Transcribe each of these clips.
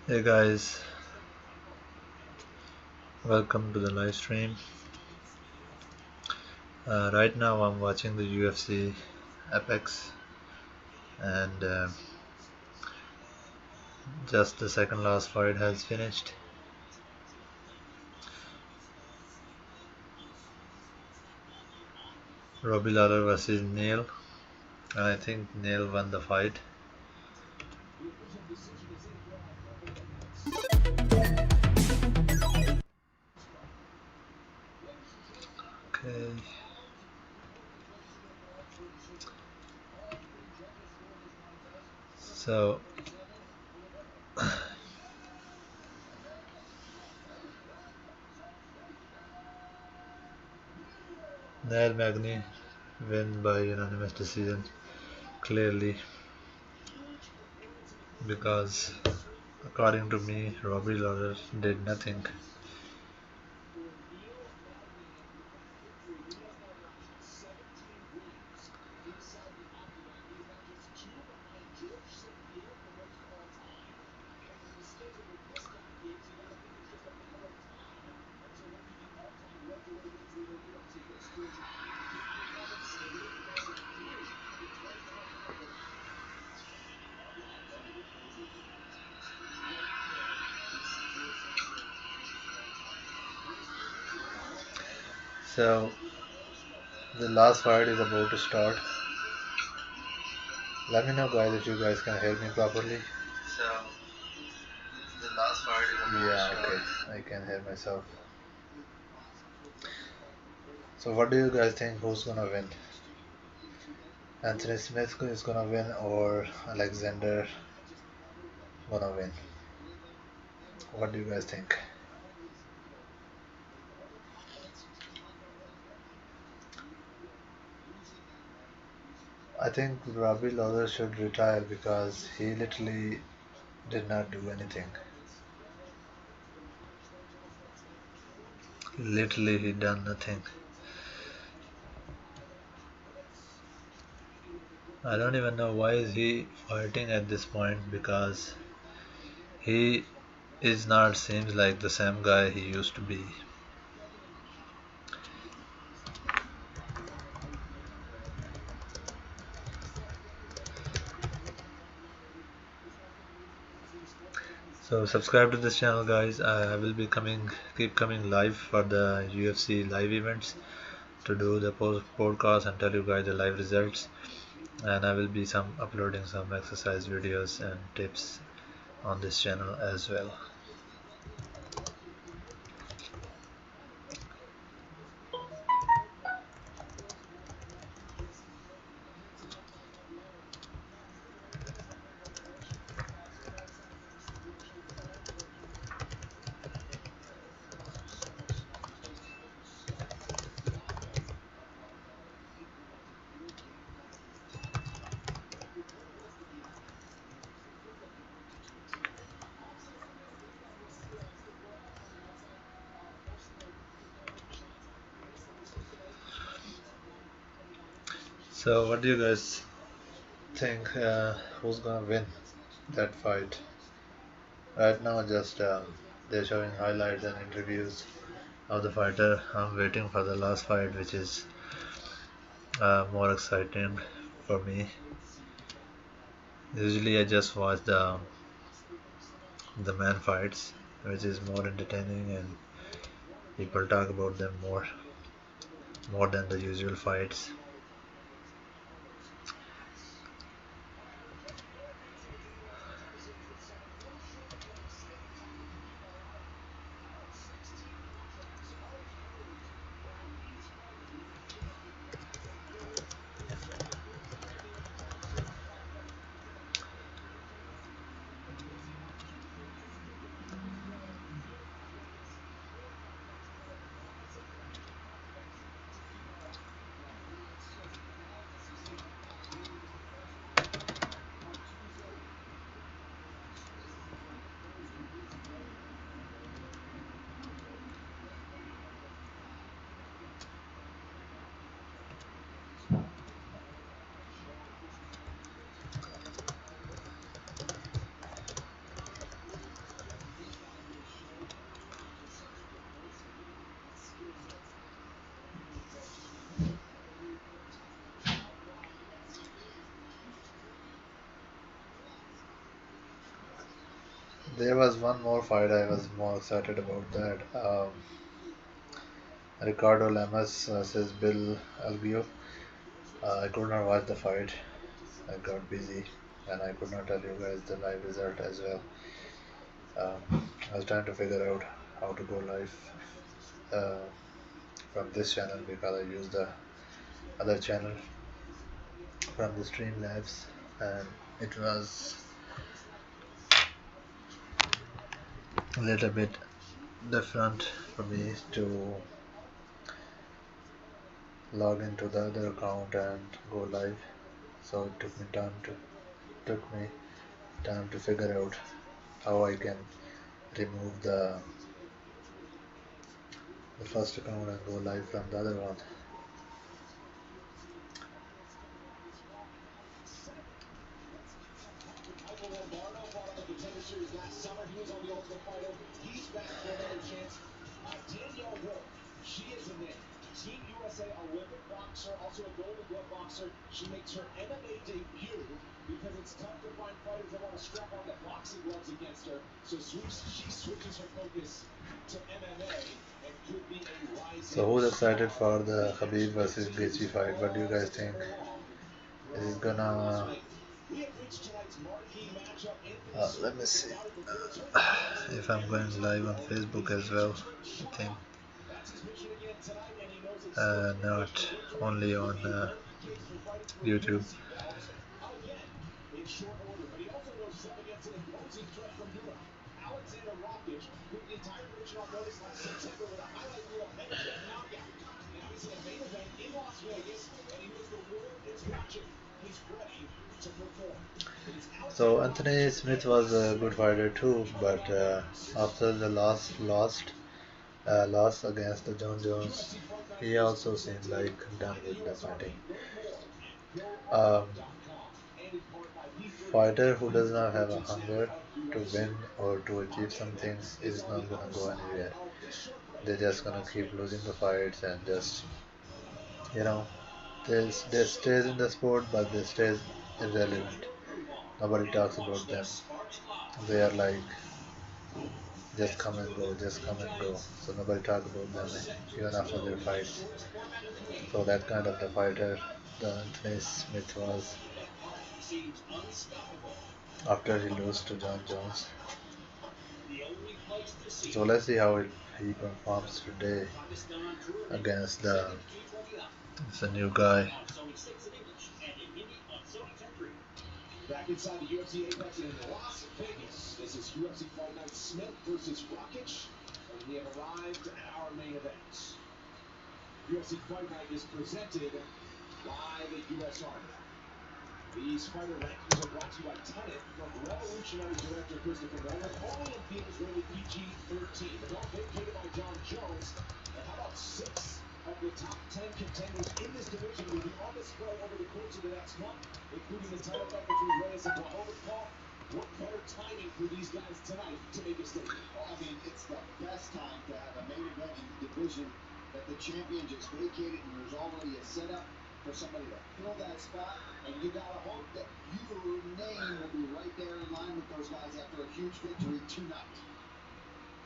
Hey guys, welcome to the live stream. Right now I'm watching the UFC Apex, and just the second last fight has finished. Robbie Lawler versus Neil, and I think Neil won the fight. Okay, so Neil Magny win by unanimous decision, clearly, because according to me, Robbie Lawler did nothing. So the last fight is about to start. Let me know, guys, if you guys can hear me properly. So the last part is about to start. Okay, I can hear myself. So what do you guys think? Who's gonna win? Anthony Smith is gonna win or Alexander gonna win? What do you guys think? I think Robbie Lawler should retire because he literally did not do anything. Literally, he done nothing. I don't even know why is he fighting at this point, because he is not seems like the same guy he used to be. So subscribe to this channel, guys. I will be keep coming live for the UFC live events to do the podcast and tell you guys the live results, and I will be uploading some exercise videos and tips on this channel as well. So what do you guys think, who's gonna win that fight? Right now, just they're showing highlights and interviews of the fighter. I'm waiting for the last fight, which is more exciting for me. Usually I just watch the man fights, which is more entertaining and people talk about them more than the usual fights. There was one more fight I was more excited about, that Ricardo Lamas versus Bill Algeo. I could not watch the fight. I got busy and I could not tell you guys the live result as well. I was trying to figure out how to go live uh, from this channel, because I use the other channel from the Streamlabs, and it was a little bit different for me to log into the other account and go live. So it took me time to figure out how I can remove the first account and go live from the other one. Team USA Olympic boxer, also a Golden Glove boxer. She makes her MMA debut because it's tough to find fighters that want to strap on the boxing gloves against her. So she switches her focus to MMA and could be a rising. So who's excited for the Khabib versus Gaethje fight? What do you guys think? Is it gonna? Let me see if I'm going live on Facebook as well. I think not only on YouTube. So Anthony Smith was a good fighter too, but after the loss against the John Jones, he also seemed like done with the fighting. Um, Fighter who does not have a hunger to win or to achieve something is not gonna go anywhere. They're just gonna keep losing the fights and just you know they stay in the sport, but they stay irrelevant. Nobody talks about them. They are like just come and go, just come and go. So nobody talk about them even after their fights. So that kind of the fighter the Anthony Smith was after he lost to John Jones. So let's see how he performs today against the new guy. Back inside the UFC Apex in Las Vegas. This is UFC Fight Night Smith versus Rakic, and we have arrived at our main event. UFC Fight Night is presented by the US Army. These fighter rankings are brought to you by Tenet from Revolutionary Director Christopher Nolan, only in theaters rated PG-13. The belt vacated by John Jones. And how about 6 of the top 10 contenders in this division will be on display over the course of the next month, including the title fight between Reyes and Blachowicz. Paul, what better timing for these guys tonight to make a statement? Well, I mean, it's the best time to have a main event in the division that the champion just vacated, and there's already a setup for somebody to fill that spot, and you gotta hope that your name will be right there in line with those guys after a huge victory tonight.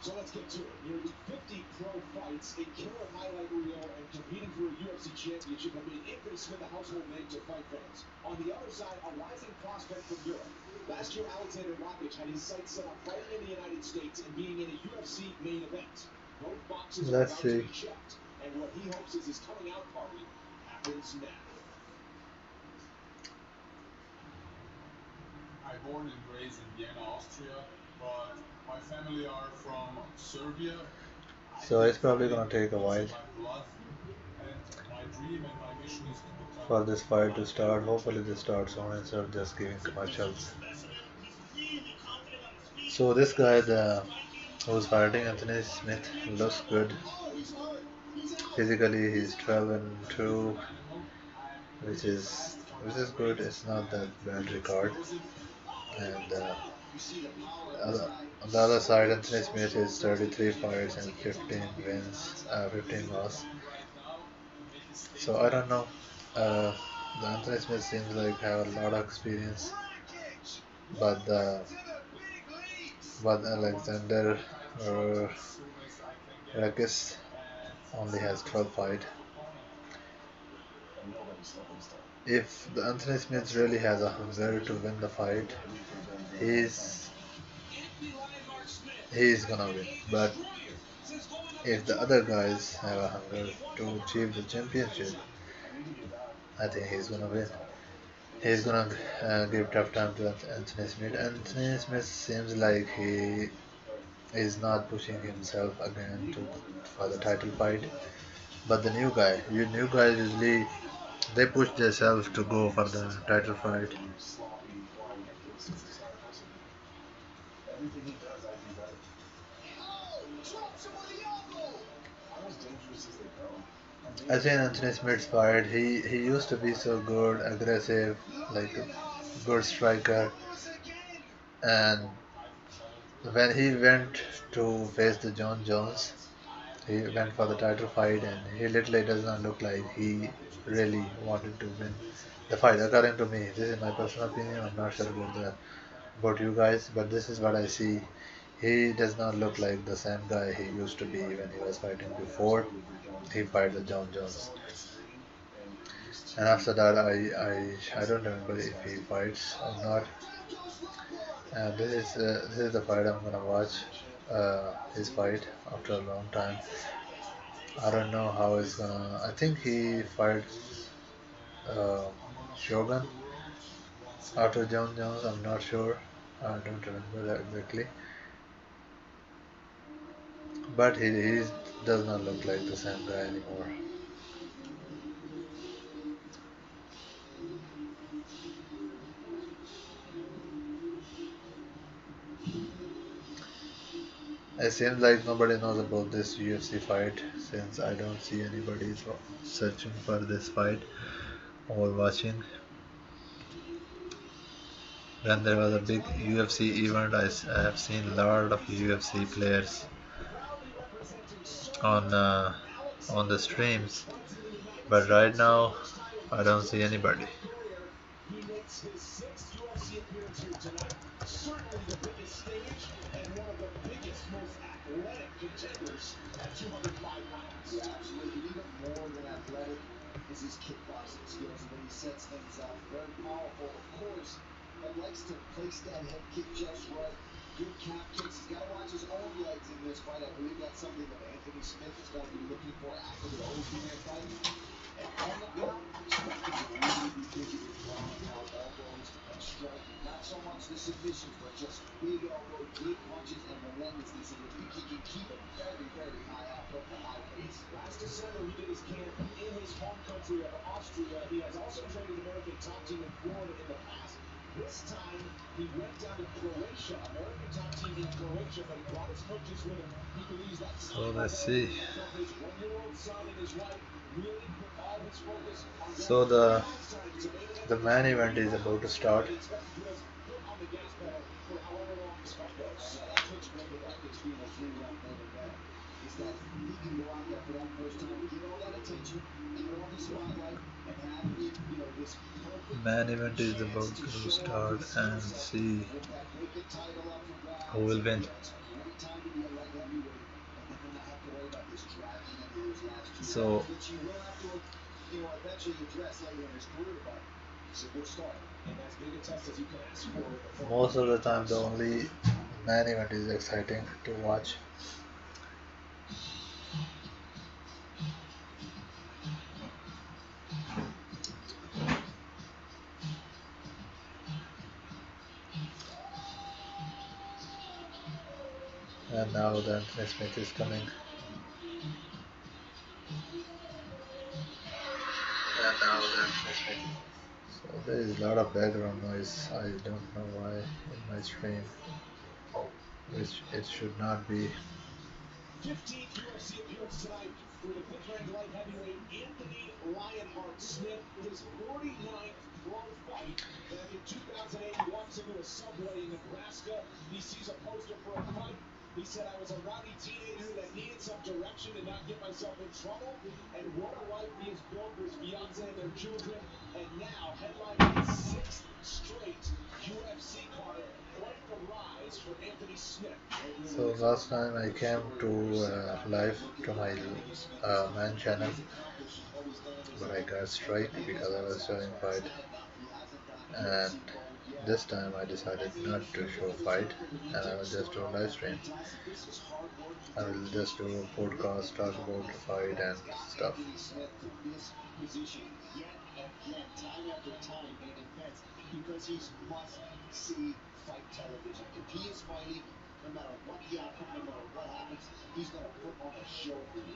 So let's get to it. Nearly 50 pro fights, a killer highlight reel, and competing for a UFC championship have made Anthony Smith a household name to fight fans. On the other side, a rising prospect from Europe. Last year, Alexander Rakic had his sights set on fighting in the United States and being in a UFC main event. Both boxes are about to be checked, and what he hopes is his coming out party happens now. I'm born and raised in Vienna, Austria, but my family are from Serbia. So it's probably gonna take a while for this fight to start. Hopefully this starts soon instead of just giving commercials. So this guy, the who's fighting Anthony Smith, looks good. Physically, he's 12 and 2, which is good. It's not that bad record. And on the other side, Anthony Smith is 33 fights and 15 wins, 15 loss. So I don't know. The Anthony Smith seems like have a lot of experience, but Alexander Rakis only has 12 fight. If the Anthony Smith really has a hunger to win the fight, he's he's gonna win. But if the other guys have a hunger to achieve the championship, I think he's gonna win. He's gonna give tough time to Anthony Smith. Anthony Smith seems like he is not pushing himself again for the title fight. But the new guys usually they push themselves to go for the title fight. I think Anthony Smith's fight. He used to be so good, aggressive, like a good striker, and when he went to face the John Jones, he went for the title fight, and he literally does not look like he really wanted to win the fight. According to me, this is my personal opinion. I'm not sure about you guys, but this is what I see. He does not look like the same guy he used to be when he was fighting before he fight the John Jones. And after that, I don't remember if he fights or not. And this is the fight I'm gonna watch. His fight after a long time. I don't know how it's gonna. I think he fights uh, Shogun after John Jones. I'm not sure. I don't remember that exactly. But he does not look like the same guy anymore. It seems like nobody knows about this UFC fight since I don't see anybody searching for this fight or watching. When there was a big UFC event, I have seen a lot of UFC players on uh, on the streams, but right now I don't see anybody. He makes his sixth UFC appearance here tonight. Certainly the biggest stage and one of the biggest, most athletic contenders at 205 pounds. Yeah, absolutely. Even more than athletic is his kickboxing skills and when he sets things up. Very powerful, of course, but likes to place that head kick just right. Good calf kicks. He's got to watch his own legs in this fight. I believe that's something that Anthony Smith is going to be looking for after the Ozdemir fight. And on the ground, expecting to really be busy with ground and pound elbows and striking. Not so much the submissions, but just big elbows, big punches, and relentlessness. And he can keep a very, very high output and a high pace. Last December, he did his camp in his home country of Austria. He has also trained an American top team in Florida in the past. This time, he went down to Croatia, American top team in Croatia, but he brought his coaches with him. He believes that's So let's see. from his one-year-old son and his wife. Really put all his focus on So the main event is about to start. Main event is about to start and see who will win. So most of the time the only main event is exciting to watch. And now the Anthony Smith is coming. So there is a lot of background noise. I don't know why in my stream, which it should not be. 15th UFC appearance tonight for the fifth-ranked light heavyweight Anthony Lionheart Smith. His 49th pro fight. Back in 2008, he walks into a Subway in Nebraska. He sees a poster for a fight. He said, I was a rowdy teenager that needed some direction and not get myself in trouble. And what a life he has built for his fiancée and their children. And now, headlining his sixth straight UFC card. Quite the rise for Anthony Smith. So last time I came to live to my main channel, but I got strike because I was showing fight. And this time I decided not to show fight, and I will just do a live stream. I will just do a podcast, talk about the fight and stuff. Because he's must-see fight television. If he is fighting, no matter what the outcome, no matter what happens, he's going to put on a show for you.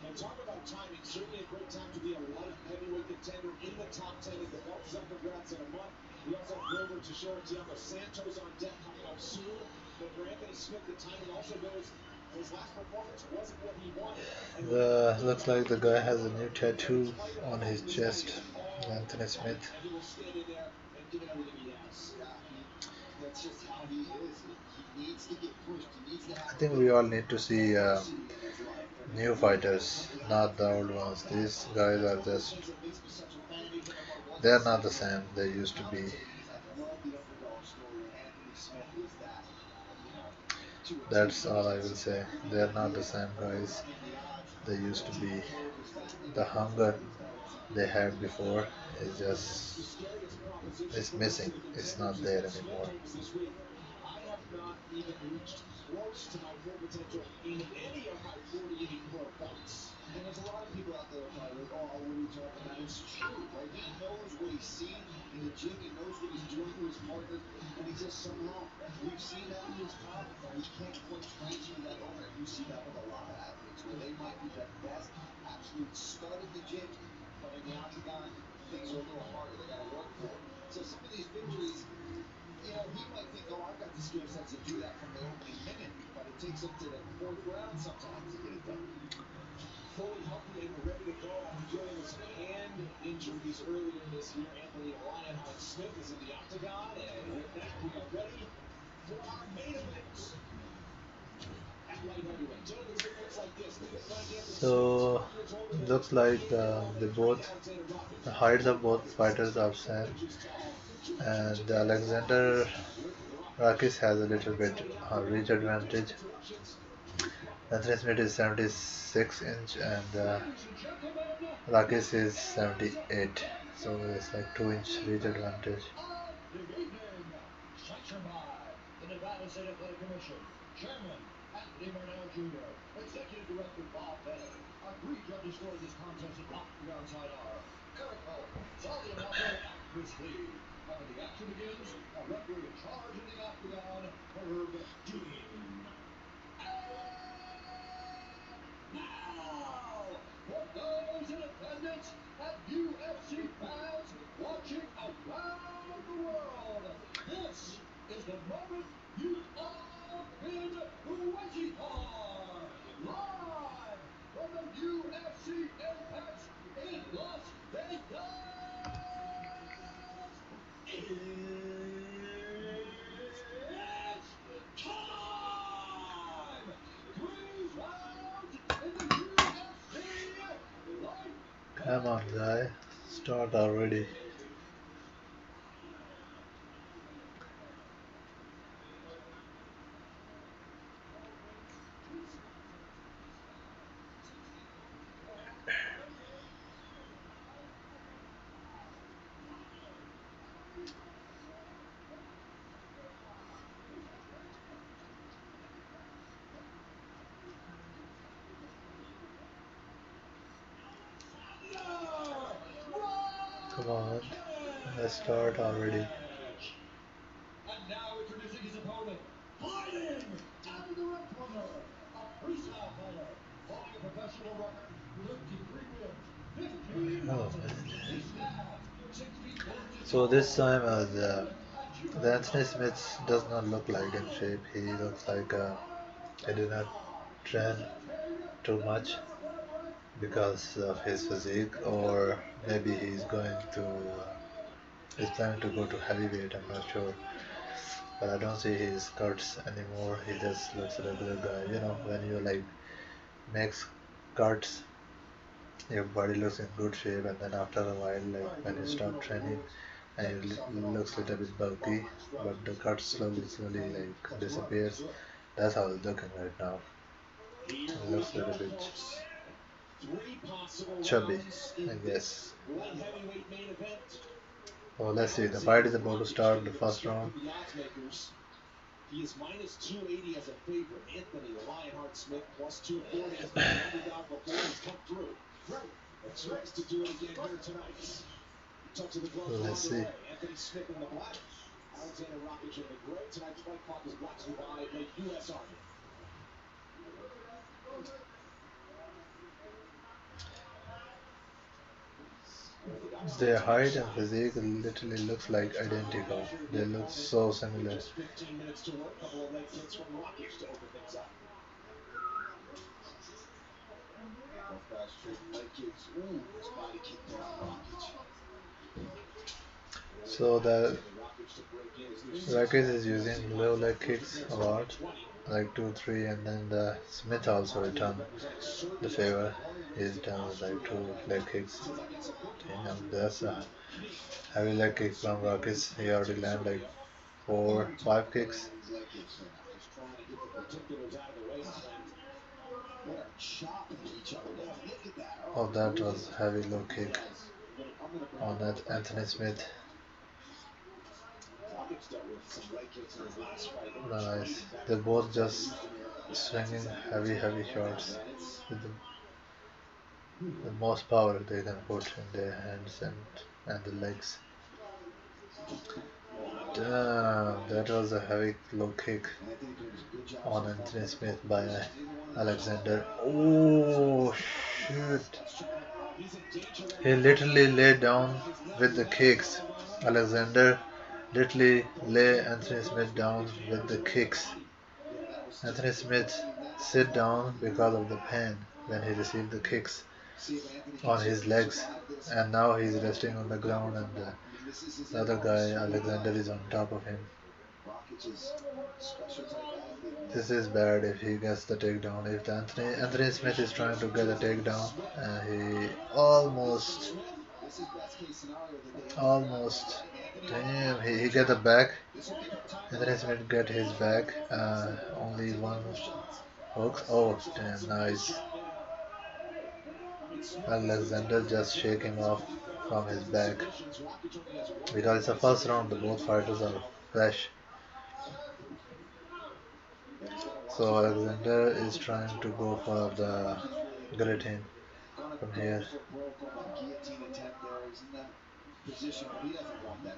And talk about timing, certainly a great time to be a light heavyweight contender in the top 10 as the belt's up for grabs in a month. We also have Glover Teixeira, Thiago Santos on deck coming up soon. But for Anthony Smith, the timing also goes. His last performance wasn't what he wanted. Looks like the guy has a new tattoo on his chest, Anthony Smith. And he will stand in there and give it everything he has. That's just how he is. He needs to get pushed. He needs to have. I think we all need to see new fighters, not the old ones. These guys are just, they're not the same they used to be. That's all I will say. They're not the same guys they used to be. The hunger they had before is just, it's missing. It's not there anymore. I have not even reached close to my full potential in any of my 40 pro fights. And there's a lot of people out there probably like, oh, what are you talking about? It's true, right? He knows what he's seen in the gym. He knows what he's doing to his partners. And he just somehow, we've seen that in his power. He can't quite transfer that over. You see that with a lot of athletes where they might be the best absolute stud in the gym, but in the octagon, things are a little harder. They got to work for it. So some of these victories, you know, he might think, oh, I've got the skill sets to do that from the opening minute, but it takes them to the fourth round sometimes to get it done. Fully healthy and ready to go after dealing with some hand injuries earlier this year. Anthony Lionheart Smith is in the octagon, and with that, we are ready for our main event. At light heavyweight, gentlemen, it looks like this. Leading by Anthony Smith, So 20 years older than looks his like main they opponent, both Alexander Rockets. the heights of both fighters are same, and Alexander Rakis has a little bit reach advantage. Anthony Smith is 76 inch and Rakis is 78, so it's like 2 inch reach advantage. Good evening. Sanctioned by the Nevada State Athletic Commission. Chairman Anthony Marnell Jr. Executive Director Bob Bennett. Agreed judges for this contest at Octagon side are Eric Holmes, Charlie Amalco, and Chris Lee. And when the action begins, a referee in charge in the Octagon, Herb Dean. Now, for those in attendance and UFC fans watching around the world, this is the moment you've all been waiting for. Live from the UFC Apex in Las Vegas. It's time! 3 rounds in the UFC light Come on, guy, start already. Come on, let's start already. And now introducing his opponent, fighting out of the red corner, a freestyle fighter, holding a professional record, 53 wins, 15 Oh, losses. man. He stands 6 feet 4 inches So this tall, time the Anthony Smith does not look like in shape. He looks like he did not train too much because of his physique, or maybe he's planning to go to heavyweight. I'm not sure, but I don't see his cuts anymore. He just looks a regular guy. You know, when you like makes cuts, your body looks in good shape, and then after a while, like when you start training, and it looks a little bit bulky, but the cut slowly like disappears. That's how it's looking right now. It looks a little bit 3 possible chubby, rounds I in guess. this light heavyweight main event. Oh, let's see. The fight is about to start. The first round. The odds makers. He is minus 280 as a favorite. Anthony Lionheart Smith plus 240 has been an underdog before he's come through. Great. Expects to do it again here tonight. Touch of the gloves along Let's the see. way. Anthony Smith in the black. Alexander Rockets in the gray. Tonight's fight clock is brought to you by the U.S. Army. Their height and physique literally looks like identical. They look so similar. Just 15 minutes to work. Couple of leg kicks from Rockets to open things up. Fast straight leg kicks. Ooh, nice body kick there on Rockets. So the Rakic is using low leg kicks a lot, like 2, 3, and then the Smith also returned the favor. He's done with like 2 leg kicks. Damn, that's a heavy leg kick from Rakic. He already landed like 4, 5 kicks. Just trying to get the particulars out of the way. They're chopping each other down. Look at that. Oh, that was heavy low kick on that Anthony Smith. Rockets dealt with some leg kicks in his last fight. Nice. They're both just swinging heavy shots with the most power they can put in their hands and the legs. Damn, that was a heavy low kick on Anthony Smith by Alexander. Oh shoot! He literally lay down with the kicks. Alexander literally lay Anthony Smith down with the kicks. Anthony Smith sit down because of the pain when he received the kicks on his legs, and now he's resting on the ground, and the other guy, Alexander, is on top of him. This is bad if he gets the takedown. If Anthony Smith is trying to get a takedown, he almost, damn, he get the back. Anthony Smith get his back. Only one hook. Oh, damn, nice. Alexander just shake him off from his back because it's the first round. The both fighters are fresh. So Alexander is trying to go for the guillotine from here.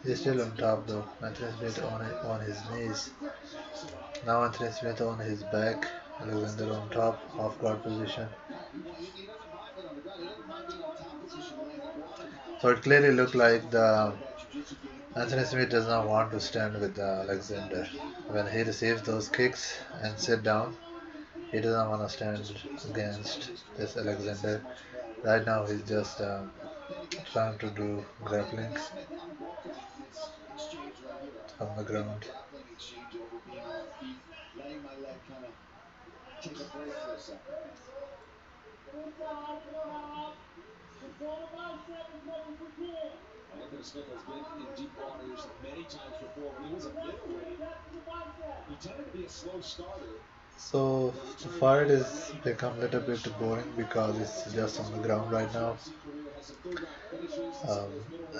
He's still on top though. Anthony Smith on his knees. Now Anthony Smith on his back. Alexander on top, half guard position. So it clearly looked like the Anthony Smith does not want to stand with Alexander. When he receives those kicks and sit down, he doesn't want to stand against this Alexander. Right now he's just trying to do grappling on the ground. Anthony Smith has been in deep waters many times before. When he was a middleweight, he tended to be a slow starter. So the fight is become a little bit boring because it's just on the ground right now.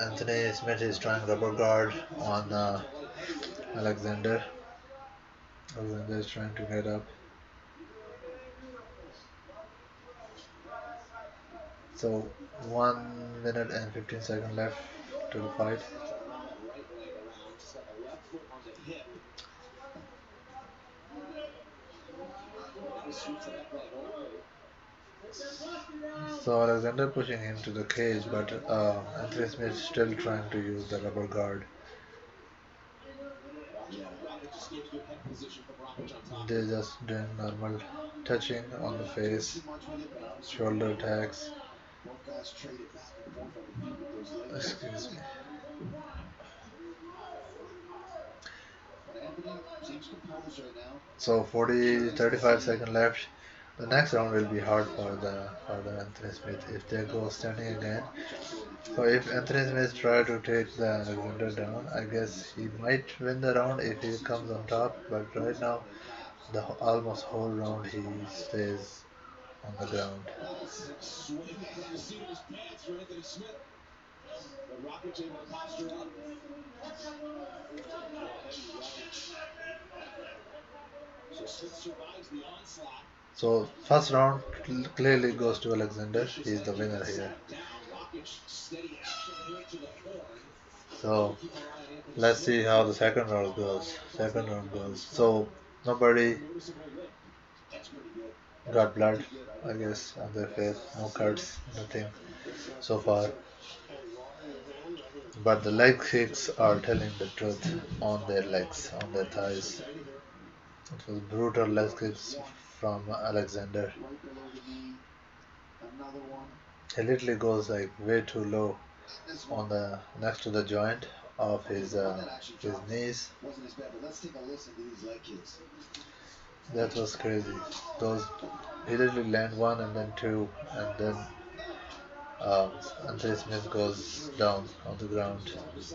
Anthony Smith is trying rubber guard on Alexander. Alexander is trying to get up. So 1 minute and 15 seconds left to the fight. So Alexander pushing him to the cage, but Anthony Smith still trying to use the rubber guard. They're just doing normal touching on the face, shoulder attacks. Excuse me. So 35 seconds left. The next round will be hard for the Anthony Smith if they go standing again. So if Anthony Smith try to take the Alexander down, I guess he might win the round if he comes on top. But right now, the almost whole round he stays on the ground. So first round clearly goes to Alexander. He is the winner here. So let's see how the second round goes. So nobody got blood, I guess, on their face. No cuts, nothing so far. But the leg kicks are telling the truth on their legs, on their thighs. It was brutal leg kicks from Alexander. He literally goes like way too low on the next to the joint of his knees. That was crazy. He literally land one and then two, and then Anthony Smith goes down on the ground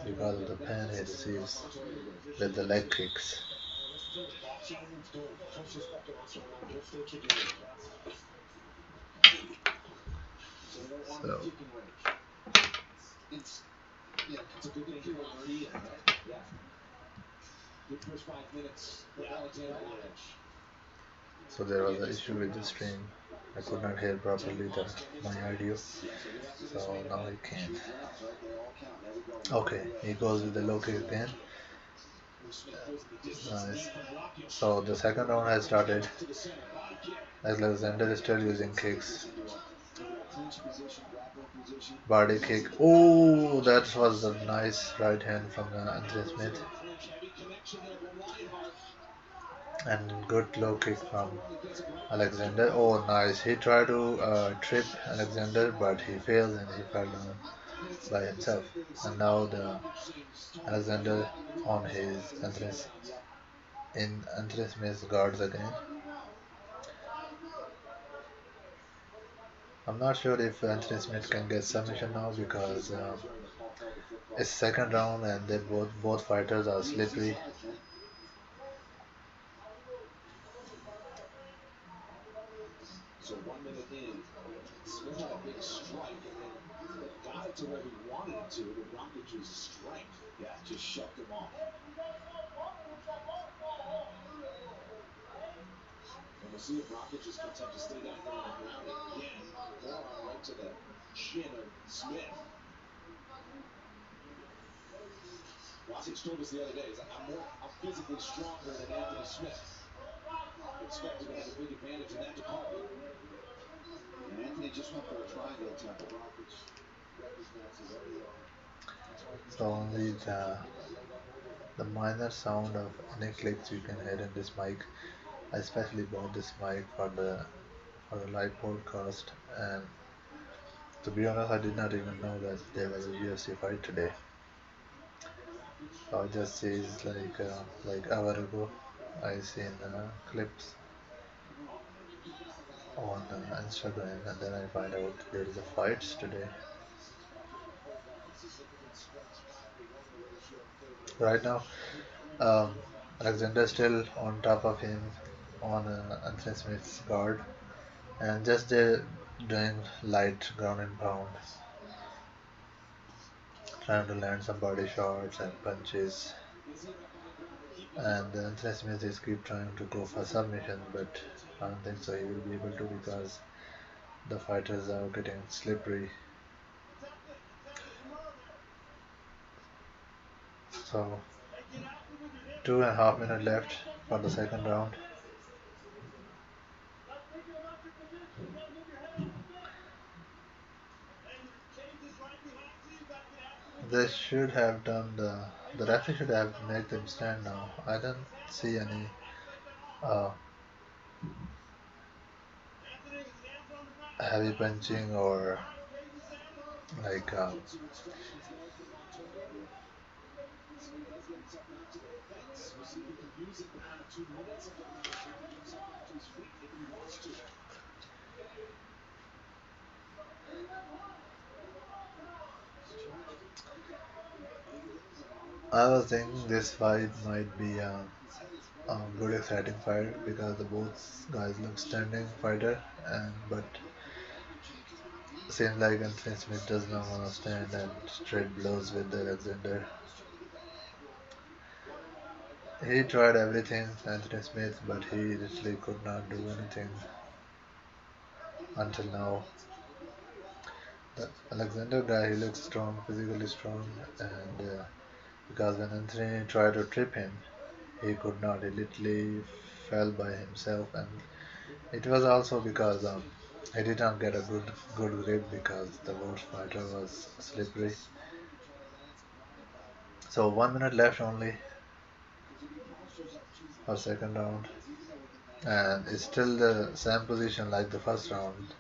because of the pain he receives with the leg kicks. So So there was an issue with the stream. I could not hear properly my audio, so now I can. Okay, he goes with the low kick again. Nice. So the second round has started. Alexander is still using kicks. Body kick. Oh, that was a nice right hand from Anthony Smith. And good low kick from Alexander. Oh, nice. He tried to trip Alexander, but he failed and he fell down by himself. And now the Alexander on his Anthony Smith's guards again. I'm not sure if Anthony Smith can get submission now because it's second round and they both fighters are slippery. So 1 minute in, Smith had a big strike and then got it to where he wanted it to, but Rakic's strength, yeah, just shoved him off. And we'll see if Rakic is content to stay down here on the ground again. Forearm right to the chin of Smith. Rakic told us the other day, I'm physically stronger than Anthony Smith. Expected to have a big advantage in that department. And Anthony just went for a triangle attack. Rakic recognizes everyone. So only the minor sound of any clicks you can hear in this mic. I especially bought this mic for the live podcast, and to be honest, I did not even know that there was a UFC fight today. I just see it's like hour ago. I seen clips on Instagram, and then I find out there is a fight today. Right now, um, Alexander still on top of him on Anthony Smith's guard, and just doing light ground and pound, trying to land some body shots and punches. And Anthony Smith is keep trying to go for submission, but I don't think so he will be able to because the fighters are getting slippery. So 2.5 minutes left for the second round. They should have done the referee should have made them stand now. I don't see any uh, heavy punching or like I was thinking this fight might be a good exciting fight because the both guys look standing fighter, and but seems like Anthony Smith does not want to stand and trade blows with Alexander. He tried everything, Anthony Smith, but he literally could not do anything until now. The Alexander guy, he looks strong, physically strong, and because when Anthony tried to trip him, he could not. He literally fell by himself, and it was also because he did not get a good grip because the worst fighter was slippery. So 1 minute left only for second round, and it's still the same position like the first round.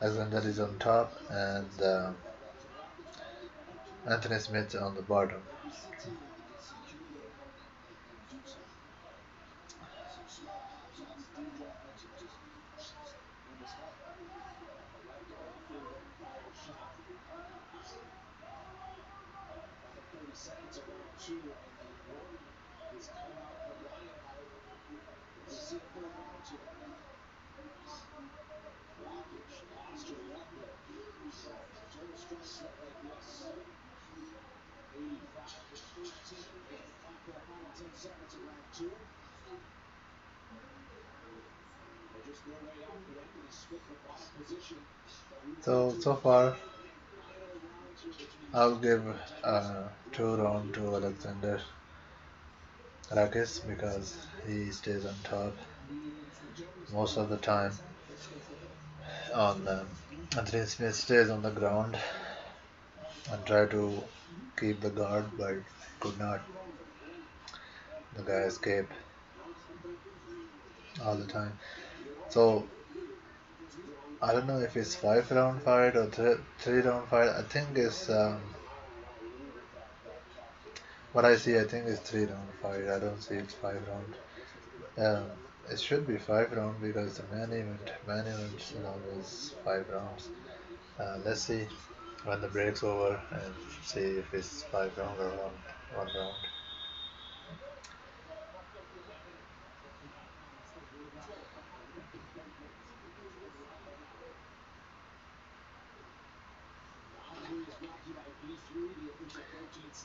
Alexander is on top, and Anthony Smith on the bottom. So far, I'll give two round to Alexander Rakis because he stays on top most of the time. On Anthony Smith stays on the ground and try to keep the guard, but could not. The guy escaped. all the time. So I don't know if it's 5 round fight or 3 round fight. I think it's what I see. I think it's 3 round fight. I don't see it's 5 round. Um, it should be 5 round because the man events are always 5 rounds. Let's see when the break's over and see if it's 5 round or one round.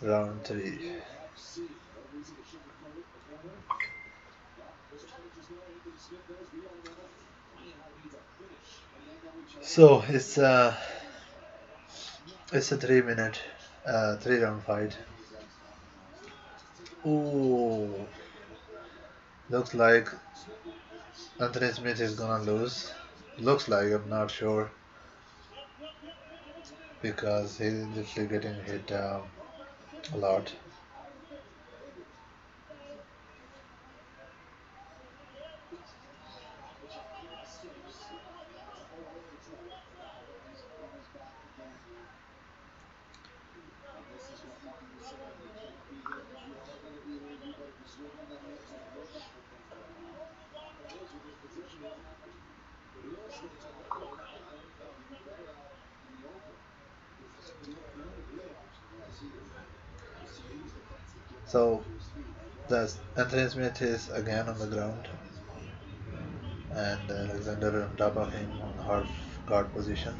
Round three. So it's a 3 minute 3 round fight. Ooh, looks like Anthony Smith is gonna lose. Looks like, I'm not sure because he's literally getting hit a lot. So that's Anthony Smith is again on the ground, and Alexander on top of him on half guard position,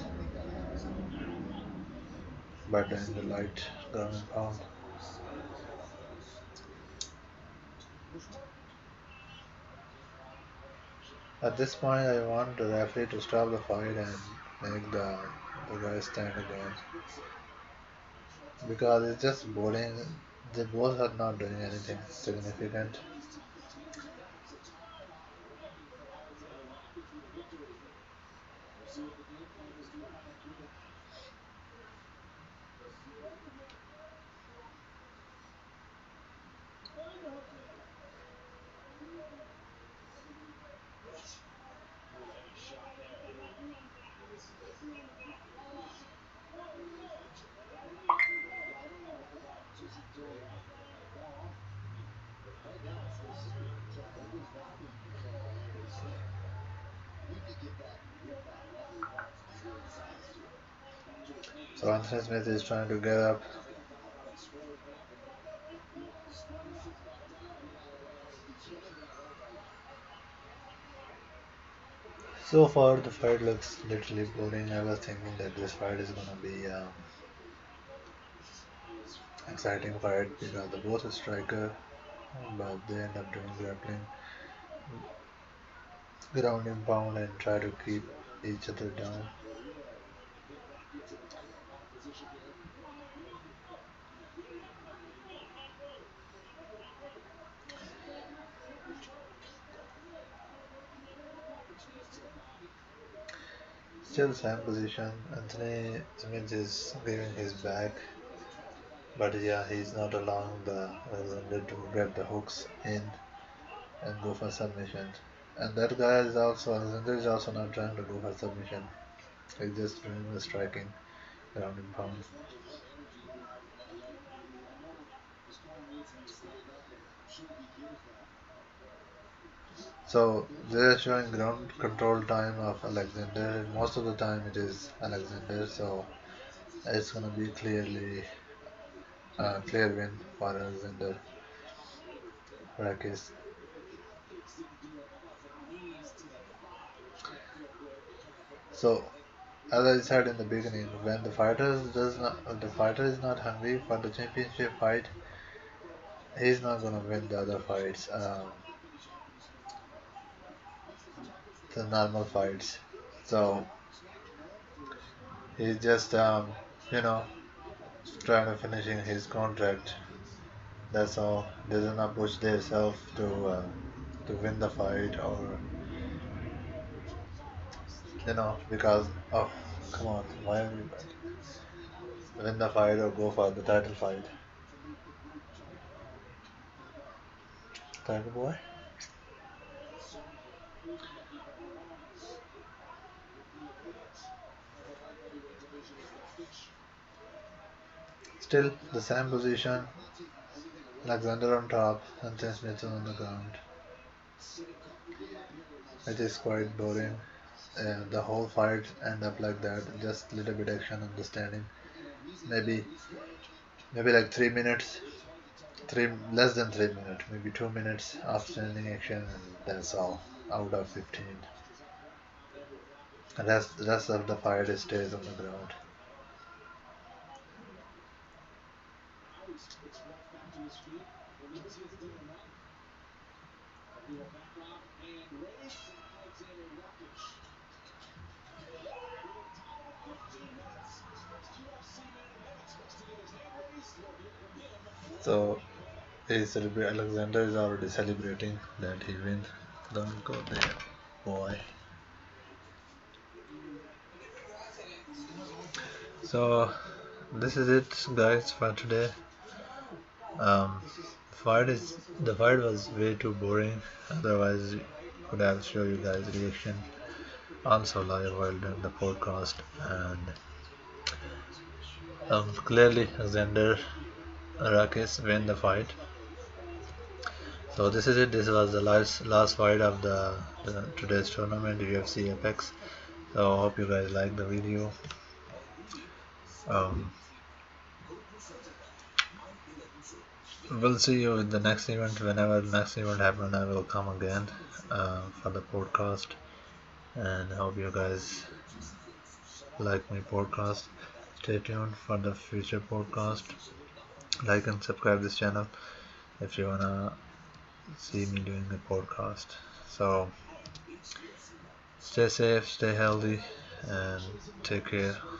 but in the light ground and pound. At this point, I want the referee to stop the fight and make the guy stand again because it's just boring. They both are not doing anything significant. So Anthony Smith is trying to get up. So far, the fight looks literally boring. I was thinking that this fight is gonna be exciting fight because the both are striker, but they end up doing grappling, ground and pound, and try to keep each other down. Still same position. Anthony Smith is giving his back, but yeah, he's not allowing the Alexander to grab the hooks in and go for submission. And that guy is also Alexander is also not trying to go for submission. He's just doing the striking, ground and pound. So they're showing ground control time of Alexander. Most of the time it is Alexander, so it's gonna be clear win for Alexander Rakis. So as I said in the beginning, when the fighter is not hungry for the championship fight, he's not gonna win the other fights, the normal fights. So he's just you know trying to finishing his contract. That's all. They do not push themselves to win the fight or because oh come on, why are you win the fight or go for the title fight? Title boy. Still the same position, Alexander on top and Tim Smith on the ground. It is quite boring. The whole fight end up like that, just little bit action on the standing. Maybe like 3 minutes, three less than 3 minutes, maybe 2 minutes of standing action, and that's all out of 15. The rest of the fight stays on the ground. So Alexander is already celebrating that he wins. Don't go there, boy. So this is it, guys, for today. Um, the fight was way too boring. Otherwise, could have show you guys reaction also live while doing the podcast, and clearly Alexander Rakic win the fight. So this is it. This was the last fight of the today's tournament, UFC Apex. So hope you guys like the video. Um, we'll see you in the next event. Whenever the next event happens, I will come again for the podcast. And I hope you guys like my podcast. Stay tuned for the future podcast. Like and subscribe this channel if you wanna see me doing a podcast. So stay safe, stay healthy, and take care.